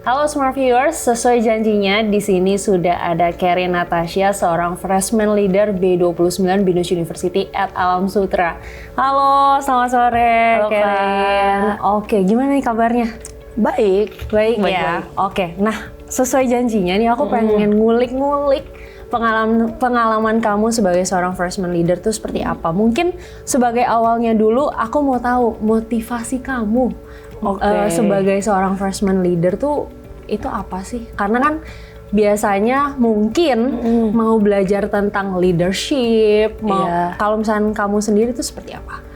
Halo Smart Viewers, sesuai janjinya di sini sudah ada Karen Natasha, seorang freshman leader B29 Binus University at Alam Sutera. Halo, selamat sore. Halo, Karen. Kak. Oke, gimana nih kabarnya? Baik Baik ya. Oke, nah sesuai janjinya nih aku pengen ngulik-ngulik pengalaman kamu sebagai seorang freshman leader tuh seperti apa. Mungkin sebagai awalnya dulu aku mau tahu motivasi kamu sebagai seorang freshman leader tuh itu apa sih? Karena kan biasanya mungkin mau belajar tentang leadership, kalau misalnya kamu sendiri tuh seperti apa?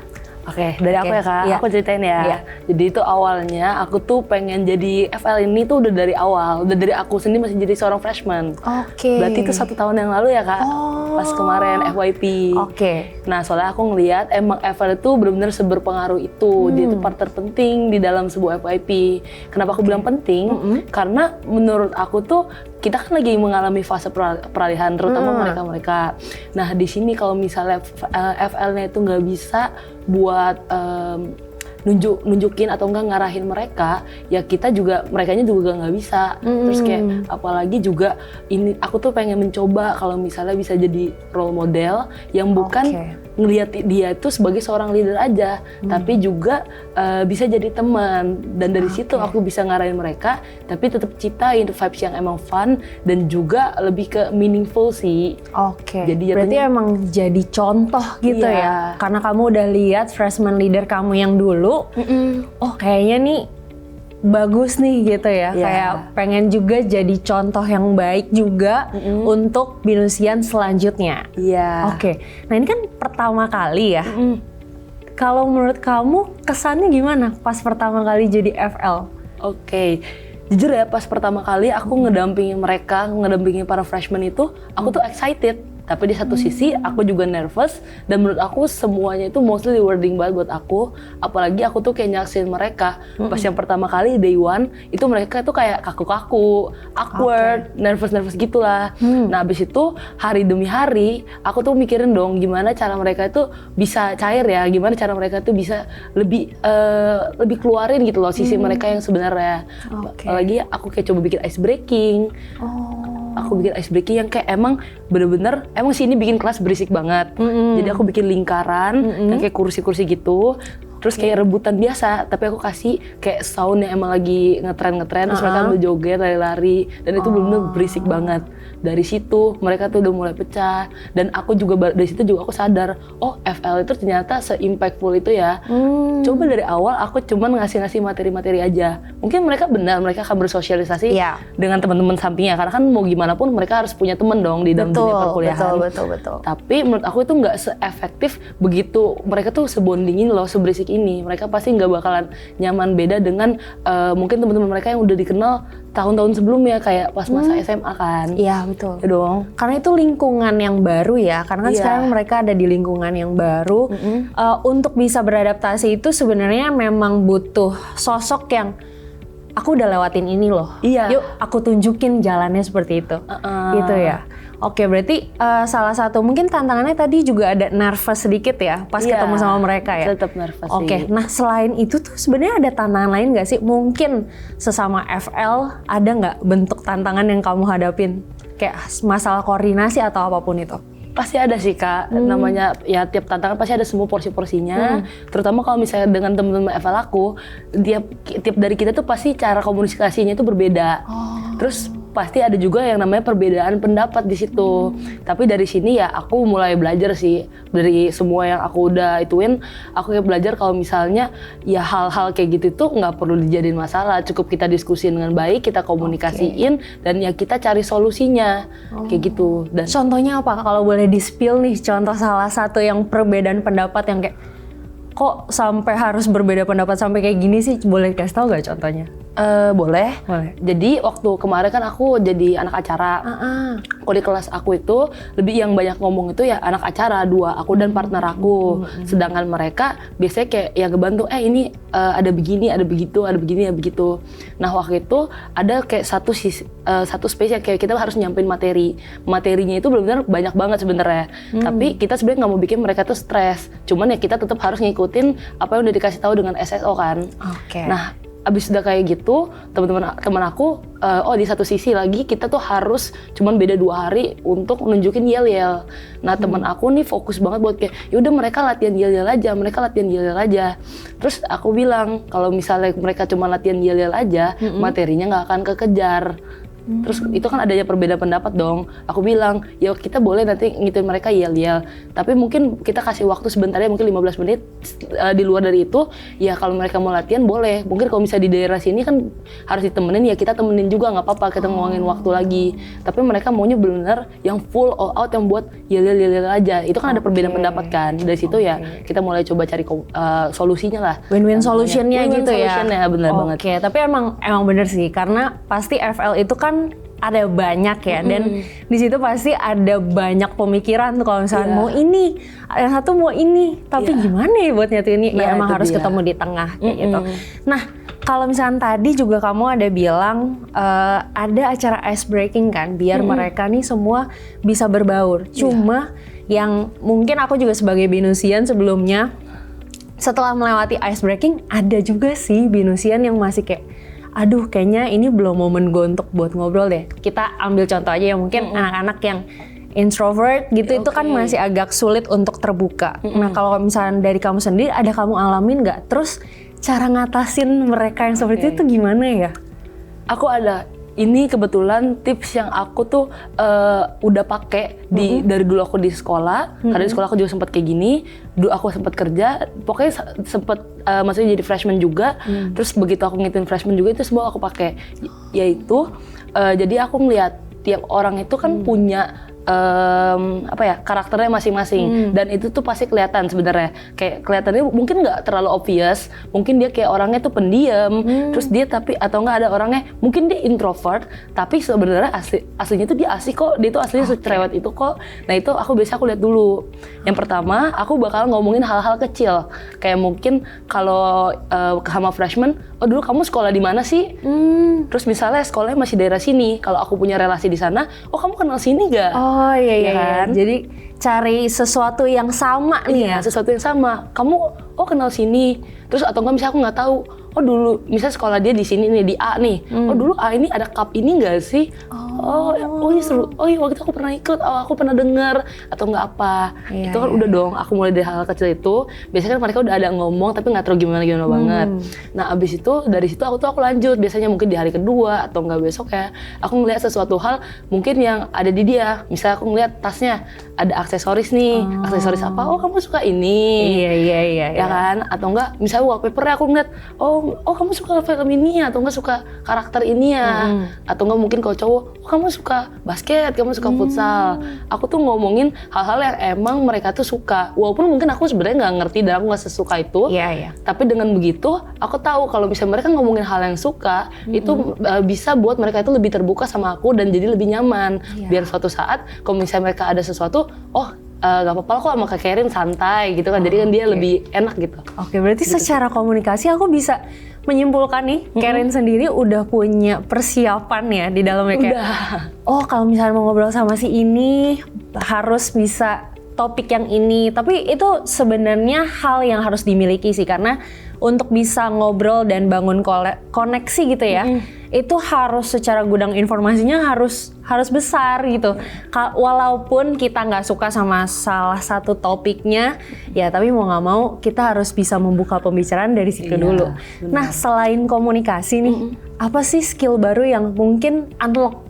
Oke, dari aku ya Kak, Iya. aku ceritain ya. Iya. Jadi itu awalnya aku tuh pengen jadi FL ini tuh udah dari awal, udah dari aku sendiri masih jadi seorang freshman. Oke. Berarti itu 1 tahun yang lalu ya Kak, pas kemarin FYP. Oke. Nah soalnya aku ngeliat emang FL itu benar-benar seberpengaruh itu, dia itu part terpenting di dalam sebuah FYP. Kenapa aku bilang penting? Karena menurut aku tuh kita kan lagi mengalami fase peralihan, terutama mereka-mereka. Nah di sini kalau misalnya FL-nya itu nggak bisa buat nunjukin atau enggak ngarahin mereka, ya kita juga merekanya juga nggak bisa. Terus kayak apalagi juga ini aku tuh pengen mencoba kalau misalnya bisa jadi role model yang bukan ngelihat dia itu sebagai seorang leader aja, tapi juga bisa jadi teman. Dan dari situ aku bisa ngarahin mereka, tapi tetap ciptain vibes yang emang fun dan juga lebih ke meaningful sih. Oke. Jadi berarti jatuhnya- emang jadi contoh gitu Iya. ya. Karena kamu udah lihat freshman leader kamu yang dulu, oh kayaknya nih bagus nih gitu ya. Iya. Kayak pengen juga jadi contoh yang baik juga untuk Binusian selanjutnya. Iya. Oke. Nah ini kan pertama kali ya. Kalau menurut kamu kesannya gimana pas pertama kali jadi FL? Oke, jujur ya pas pertama kali aku ngedampingin para freshmen itu, aku tuh excited. Tapi di satu sisi aku juga nervous, dan menurut aku semuanya itu mostly rewarding banget buat aku. Apalagi aku tuh kayak nyaksin mereka pas yang pertama kali day one, itu mereka tuh kayak kaku-kaku, awkward, nervous gitulah. Nah abis itu hari demi hari aku tuh mikirin dong gimana cara mereka itu bisa cair ya, gimana cara mereka tuh bisa lebih keluarin gitu loh sisi mereka yang sebenarnya. Apalagi aku kayak coba bikin ice breaking. Aku bikin ice breaking yang kayak emang bener-bener emang sih ini bikin kelas berisik banget. Jadi aku bikin lingkaran yang kayak kursi-kursi gitu. Terus kayak rebutan biasa, tapi aku kasih kayak sound yang emang lagi ngetren, terus mereka ambil joget, lari-lari, dan itu bener-bener berisik banget. Dari situ mereka tuh udah mulai pecah, dan aku juga dari situ juga aku sadar, oh FL itu ternyata se-impactful itu ya. Coba dari awal aku cuman ngasih materi-materi aja. Mungkin mereka benar, mereka akan bersosialisasi dengan teman-teman sampingnya, karena kan mau gimana pun mereka harus punya teman dong di dalam dunia perkuliahan. Betul. Tapi menurut aku itu nggak se-efektif begitu mereka tuh sebonding ini loh, seberisik ini. Mereka pasti nggak bakalan nyaman beda dengan mungkin teman-teman mereka yang udah dikenal tahun-tahun sebelumnya kayak pas masa SMA kan. Iya betul. Ya dong. Karena itu lingkungan yang baru ya. Karena kan sekarang mereka ada di lingkungan yang baru. Untuk bisa beradaptasi itu sebenarnya memang butuh sosok yang aku udah lewatin ini loh. Iya. Yuk aku tunjukin jalannya seperti itu. Gitu ya. Oke, berarti salah satu mungkin tantangannya tadi juga ada nervous sedikit ya pas ketemu sama mereka ya. Tetap nervous sih. Oke, nah selain itu tuh sebenarnya ada tantangan lain nggak sih? Mungkin sesama FL ada nggak bentuk tantangan yang kamu hadapin? Kayak masalah koordinasi atau apapun itu? Pasti ada sih Kak, namanya ya tiap tantangan pasti ada semua porsi-porsinya. Terutama kalau misalnya dengan teman-teman FL aku, tiap dari kita tuh pasti cara komunikasinya itu berbeda. Terus pasti ada juga yang namanya perbedaan pendapat di situ. Tapi dari sini ya aku mulai belajar sih, dari semua yang aku udah ituin, aku kayak belajar kalau misalnya ya hal-hal kayak gitu tuh nggak perlu dijadiin masalah, cukup kita diskusiin dengan baik, kita komunikasiin, dan ya kita cari solusinya kayak gitu. Dan Contohnya apa? Kalau boleh di-spill nih, contoh salah satu yang perbedaan pendapat yang kayak kok sampai harus berbeda pendapat sampai kayak gini sih, boleh kasih tahu nggak contohnya? Boleh. Boleh. Jadi waktu kemarin kan aku jadi anak acara. Kalau di kelas aku itu lebih yang banyak ngomong itu ya anak acara, 2 aku dan partner aku. Sedangkan mereka biasanya kayak yang ngebantu, ini ada begini, ada begitu, ada begini, ada begitu. Nah waktu itu ada kayak satu space yang kayak kita harus nyampein materi. Materinya itu benar-benar banyak banget sebenarnya. Tapi kita sebenarnya nggak mau bikin mereka tuh stres. Cuman ya kita tetap harus ngikutin apa yang udah dikasih tahu dengan SSO kan. Oke. Nah abis udah kayak gitu, teman aku, oh di satu sisi lagi kita tuh harus cuman beda 2 hari untuk nunjukin yel-yel. Nah teman aku nih fokus banget buat kayak, yaudah mereka latihan yel-yel aja. Terus aku bilang kalau misalnya mereka cuma latihan yel-yel aja, materinya nggak akan kekejar. Terus itu kan adanya perbedaan pendapat dong. Aku bilang, ya kita boleh nanti ngituin mereka yel-yel, tapi mungkin kita kasih waktu sebentar ya, mungkin 15 menit. Di luar dari itu, ya kalau mereka mau latihan boleh. Mungkin kalau misalnya di daerah sini kan harus ditemenin, ya kita temenin juga nggak apa-apa, kita ngomongin waktu lagi. Tapi mereka maunya benar yang full all out yang buat yel-yel aja. Itu kan ada perbedaan pendapat kan. Dari situ ya kita mulai coba cari solusinya lah. Win-win solutionnya gitu ya. Solutionnya benar banget. Oke, tapi emang bener sih, karena pasti FL itu kan ada banyak ya, dan di situ pasti ada banyak pemikiran tuh kalau misalnya mau ini, yang satu mau ini, tapi gimana ya buat nyatuin ini? Ya emang harus ketemu di tengah kayak gitu. Nah, kalau misalnya tadi juga kamu ada bilang ada acara ice breaking kan, biar mereka nih semua bisa berbaur. Cuma yang mungkin aku juga sebagai Binusian sebelumnya, setelah melewati ice breaking, ada juga sih Binusian yang masih kayak, aduh kayaknya ini belum momen gue untuk buat ngobrol deh. Kita ambil contoh aja ya, mungkin anak-anak yang introvert gitu, itu kan masih agak sulit untuk terbuka. Nah kalau misalnya dari kamu sendiri, ada kamu alamin nggak? Terus cara ngatasin mereka yang seperti itu gimana ya? Aku ada. Ini kebetulan tips yang aku tuh udah pakai dari dulu aku di sekolah. Karena di sekolah aku juga sempat kayak gini. Dulu aku sempat kerja, pokoknya sempat maksudnya jadi freshman juga. Terus begitu aku ngikutin freshman juga, itu semua aku pakai. Yaitu jadi aku ngeliat tiap orang itu kan punya karakternya masing-masing, dan itu tuh pasti kelihatan sebenarnya. Kayak kelihatannya mungkin nggak terlalu obvious, mungkin dia kayak orangnya tuh pendiam, terus dia tapi atau nggak ada orangnya mungkin dia introvert, tapi sebenarnya aslinya tuh dia asik kok, dia tuh aslinya cerewet itu kok. Nah itu aku lihat dulu. Yang pertama aku bakal ngomongin hal-hal kecil, kayak mungkin kalau sama freshman, oh dulu kamu sekolah di mana sih? Terus misalnya sekolahnya masih daerah sini, kalau aku punya relasi di sana, oh kamu kenal sini gak? Oh iya kan? Jadi cari sesuatu yang sama nih ya. Sesuatu yang sama. Kamu kenal sini. Terus atau enggak misalnya aku nggak tahu. Oh dulu misalnya sekolah dia di sini nih, di A nih. Oh dulu A ini ada cup ini nggak sih? Oh ini seru. Oh iya waktu itu aku pernah ikut. Oh aku pernah dengar atau nggak apa. Itu kan udah dong. Aku mulai dari hal kecil itu. Biasanya kan mereka udah ada ngomong tapi nggak terlalu gimana banget. Nah abis itu dari situ aku lanjut. Biasanya mungkin di hari kedua atau nggak besok ya. Aku ngeliat sesuatu hal mungkin yang ada di dia. Misalnya aku ngeliat tasnya ada aksesoris nih. Aksesoris apa? Oh kamu suka ini. Iya. Ya kan? Atau enggak misalnya wallpapernya aku ngeliat, oh kamu suka film ini ya, atau enggak suka karakter ini ya, atau enggak mungkin kalau cowok, oh kamu suka basket, kamu suka futsal. Aku tuh ngomongin hal-hal yang emang mereka tuh suka, walaupun mungkin aku sebenarnya nggak ngerti dan aku nggak sesuka itu. Tapi dengan begitu aku tahu kalau misalnya mereka ngomongin hal yang suka, itu bisa buat mereka itu lebih terbuka sama aku dan jadi lebih nyaman. Biar suatu saat kalau misalnya mereka ada sesuatu, gak apa-apa kok sama Kak Kerin santai gitu kan, jadi kan dia lebih enak gitu. Oke, berarti gitu. Secara komunikasi aku bisa menyimpulkan nih, Kerin sendiri udah punya persiapan ya di dalamnya kayak, oh kalau misalnya mau ngobrol sama si ini harus bisa topik yang ini, tapi itu sebenarnya hal yang harus dimiliki sih, karena untuk bisa ngobrol dan bangun koneksi gitu ya, itu harus secara gudang informasinya harus besar gitu. Walaupun kita nggak suka sama salah satu topiknya, ya tapi mau nggak mau kita harus bisa membuka pembicaraan dari situ dulu. Bener. Nah selain komunikasi nih, apa sih skill baru yang mungkin unlock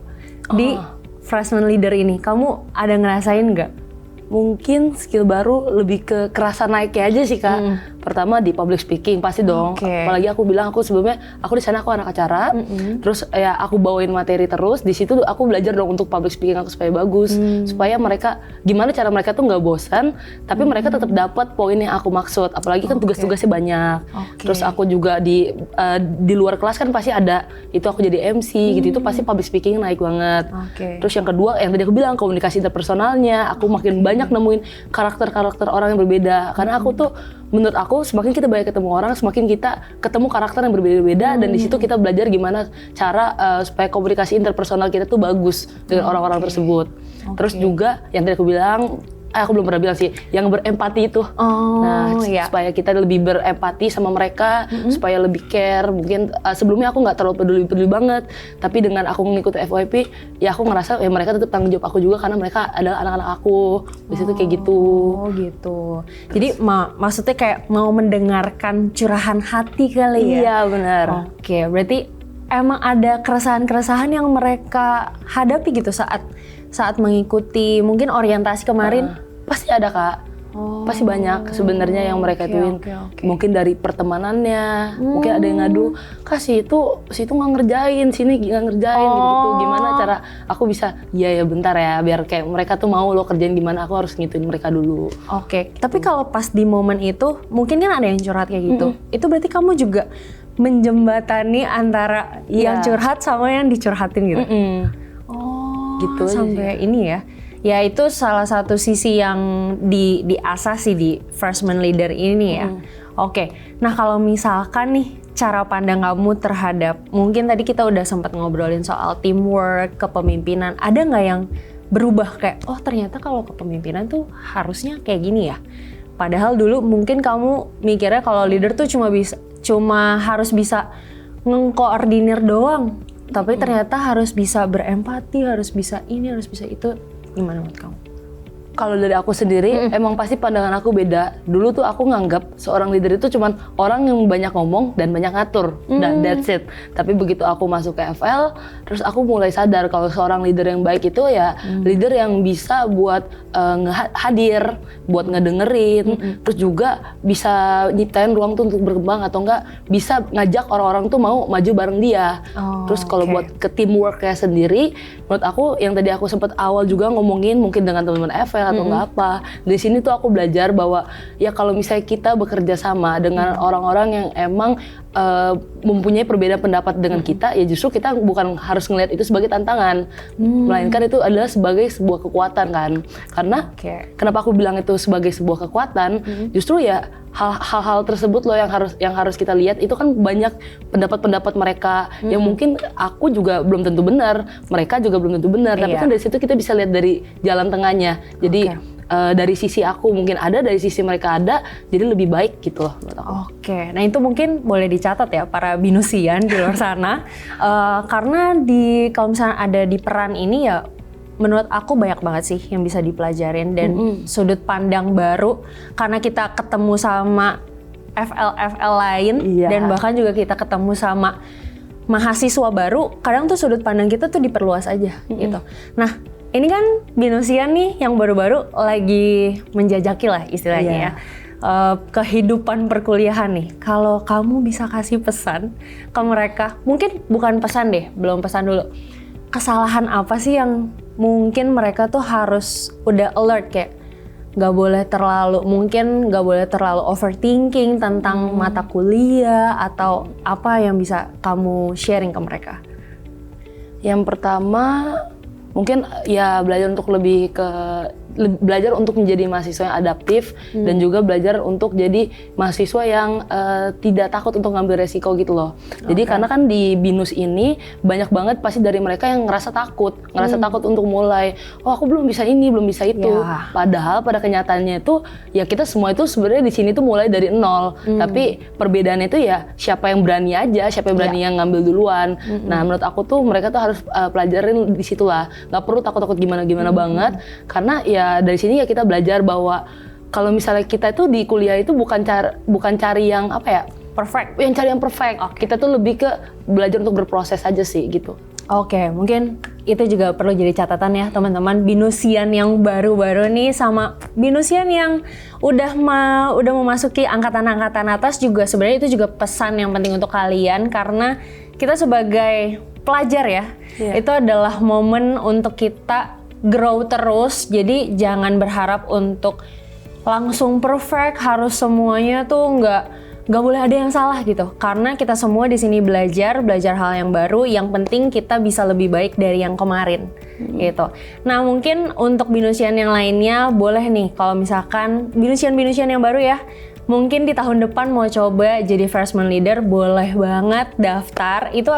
di freshman leader ini? Kamu ada ngerasain nggak? Mungkin skill baru lebih ke kerasa naiknya aja sih Kak. Pertama di public speaking pasti dong. Apalagi aku bilang aku sebelumnya aku di sana aku anak acara. Terus ya aku bawain materi terus. Di situ aku belajar dong untuk public speaking aku supaya bagus, supaya mereka gimana cara mereka tuh nggak bosan, tapi mereka tetap dapat poin yang aku maksud. Apalagi kan tugas-tugasnya banyak. Terus aku juga di luar kelas kan pasti ada itu aku jadi MC gitu. Itu pasti public speaking naik banget. Terus yang kedua yang tadi aku bilang komunikasi interpersonalnya, aku makin banyak nemuin karakter-karakter orang yang berbeda. Karena aku tuh menurut aku semakin kita banyak ketemu orang, semakin kita ketemu karakter yang berbeda-beda, dan di situ kita belajar gimana cara supaya komunikasi interpersonal kita tuh bagus dengan orang-orang tersebut. Terus juga yang tadi aku bilang aku belum pernah bilang sih, yang berempati itu. Supaya kita lebih berempati sama mereka, supaya lebih care. Mungkin sebelumnya aku nggak terlalu peduli banget, tapi dengan aku mengikuti FYP, ya aku ngerasa ya mereka tetap tanggung jawab aku juga karena mereka adalah anak-anak aku. Di situ kayak gitu. Oh gitu. Jadi maksudnya kayak mau mendengarkan curahan hati kali ya? Iya benar. Oke, berarti emang ada keresahan-keresahan yang mereka hadapi gitu saat mengikuti mungkin orientasi kemarin? Pasti ada Kak. Pasti banyak sebenarnya yang mereka ituin. Mungkin dari pertemanannya, mungkin ada yang ngadu, Kak situ nggak ngerjain, sini nggak ngerjain gitu. Gimana cara aku bisa? Ya bentar ya, biar kayak mereka tuh mau lo kerjain gimana, aku harus ngituin mereka dulu. Oke. Tapi kalau pas di momen itu, mungkin kan ada yang curhat kayak gitu. Itu berarti kamu juga menjembatani antara yang curhat sama yang dicurhatin gitu. Gitu sampai ini ya. Ya itu salah satu sisi yang diasah sih di freshman leader ini ya. Oke. Nah kalau misalkan nih cara pandang kamu terhadap, mungkin tadi kita udah sempat ngobrolin soal teamwork, kepemimpinan. Ada nggak yang berubah kayak, oh ternyata kalau kepemimpinan tuh harusnya kayak gini ya. Padahal dulu mungkin kamu mikirnya kalau leader tuh cuma harus bisa ngkoordinir doang. Tapi ternyata harus bisa berempati, harus bisa ini, harus bisa itu. Gimana menurut kamu? Kalau dari aku sendiri, emang pasti pandangan aku beda. Dulu tuh aku nganggap seorang leader itu cuman orang yang banyak ngomong dan banyak ngatur, dan that's it. Tapi begitu aku masuk ke FL, terus aku mulai sadar kalau seorang leader yang baik itu ya leader yang bisa buat hadir, buat ngedengerin, terus juga bisa nyiptain ruang tuh untuk berkembang atau enggak bisa ngajak orang-orang tuh mau maju bareng dia. Terus kalau buat ke teamworknya sendiri, menurut aku yang tadi aku sempat awal juga ngomongin mungkin dengan teman-teman FL atau nggak apa. Dari sini tuh aku belajar bahwa ya kalau misalnya kita bekerja sama dengan orang-orang yang emang mempunyai perbedaan pendapat dengan kita, ya justru kita bukan harus ngelihat itu sebagai tantangan, melainkan itu adalah sebagai sebuah kekuatan kan. Karena kenapa aku bilang itu sebagai sebuah kekuatan, justru ya hal-hal tersebut loh yang harus kita lihat. Itu kan banyak pendapat-pendapat mereka yang mungkin aku juga belum tentu benar, mereka juga belum tentu benar, tapi kan dari situ kita bisa lihat dari jalan tengahnya. Jadi dari sisi aku mungkin ada, dari sisi mereka ada, jadi lebih baik gitu loh menurut aku. Oke, nah itu mungkin boleh dicatat ya para binusian di luar sana. Karena kalau misalnya ada di peran ini ya, menurut aku banyak banget sih yang bisa dipelajarin dan sudut pandang baru. Karena kita ketemu sama FL lain dan bahkan juga kita ketemu sama mahasiswa baru, kadang tuh sudut pandang kita tuh diperluas aja gitu. Nah, ini kan binusian nih yang baru-baru lagi menjajaki lah istilahnya ya. Kehidupan perkuliahan nih. Kalau kamu bisa kasih pesan ke mereka, mungkin bukan pesan deh, belum pesan dulu. Kesalahan apa sih yang mungkin mereka tuh harus udah alert kayak nggak boleh terlalu overthinking tentang mata kuliah atau apa yang bisa kamu sharing ke mereka? Yang pertama mungkin ya belajar untuk menjadi mahasiswa yang adaptif dan juga belajar untuk jadi mahasiswa yang tidak takut untuk ngambil resiko gitu loh. Jadi karena kan di BINUS ini banyak banget pasti dari mereka yang ngerasa takut untuk mulai. Oh aku belum bisa ini, belum bisa itu. Padahal pada kenyataannya itu ya kita semua itu sebenarnya di sini tuh mulai dari nol. Tapi perbedaannya itu ya siapa yang berani aja, siapa yang berani yang ngambil duluan. Nah menurut aku tuh mereka tuh harus pelajarin di situ lah. Nggak perlu takut-takut gimana-gimana banget, karena ya dari sini ya kita belajar bahwa kalau misalnya kita itu di kuliah itu bukan cari yang apa ya perfect, yang cari yang perfect. Kita tuh lebih ke belajar untuk berproses aja sih gitu. Oke, mungkin itu juga perlu jadi catatan ya teman-teman, binusian yang baru-baru nih sama binusian yang udah memasuki angkatan-angkatan atas juga sebenarnya itu juga pesan yang penting untuk kalian, karena kita sebagai pelajar ya, itu adalah momen untuk kita grow terus. Jadi jangan berharap untuk langsung perfect, harus semuanya tuh nggak boleh ada yang salah gitu. Karena kita semua di sini belajar hal yang baru. Yang penting kita bisa lebih baik dari yang kemarin gitu. Nah mungkin untuk binusian yang lainnya boleh nih kalau misalkan binusian yang baru ya, mungkin di tahun depan mau coba jadi freshman leader, boleh banget daftar. Itu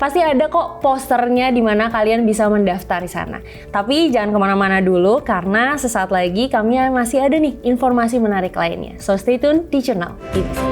pasti ada kok posternya di mana kalian bisa mendaftar di sana. Tapi jangan kemana-mana dulu karena sesaat lagi kami masih ada nih informasi menarik lainnya. So stay tune di channel ini.